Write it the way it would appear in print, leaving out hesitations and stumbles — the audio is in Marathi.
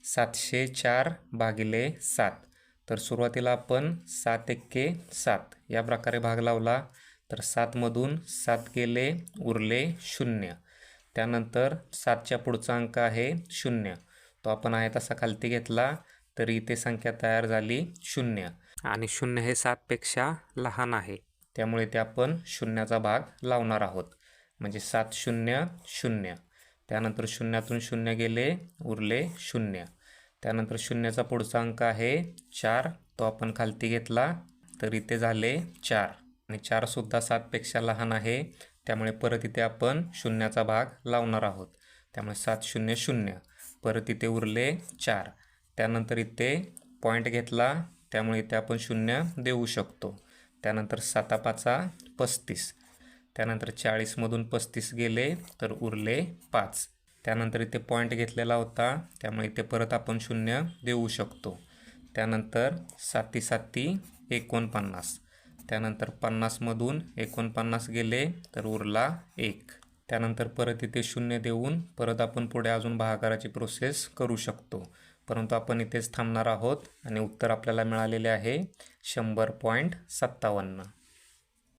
704 भागिले 7. तर सुरुवातीला आपण 7 एक्के 7 या प्रकारे भाग लावला. तर 7मधून 7 गेले, उरले 0. त्यानंतर 7च्या पुढचा अंक आहे 0. तो आपण आहे तसा खालती घेतला तर इथे संख्या तयार झाली 0. आणि 0 हे 7पेक्षा लहान आहे, त्यामुळे ते आपण शून्याचा भाग लावणार आहोत. म्हणजे 7 0 0. त्यानंतर शून्यातून 0 गेले, उरले 0. त्यानंतर शून्याचा पुढचा अंक आहे 4. तो आपण खालती घेतला तर इथे झाले 4. आणि 4सुद्धा 7पेक्षा लहान आहे, त्यामुळे परत इथे आपण शून्याचा भाग लावणार आहोत. त्यामुळे 7 0 0. परत इथे उरले 4. त्यानंतर इथे पॉईंट घेतला, त्यामुळे इथे आपण 0 देऊ शकतो. त्यानंतर 7 5 35. त्यानंतर 40मधून 35 गेले तर उरले 5. त्यानंतर इथे पॉईंट घेतलेला होता, त्यामुळे इथे परत आपण 0 देऊ शकतो. त्यानंतर 7 7 49. त्यानंतर 50मधून 49 गेले तर उरला 1. त्यानंतर परत इथे 0 देऊन परत आपण पुढे अजून भागाकाराची प्रोसेस करू शकतो. परंतु आपण इथेच थांबणार आहोत आणि उत्तर आपल्याला मिळालेले आहे 100.57.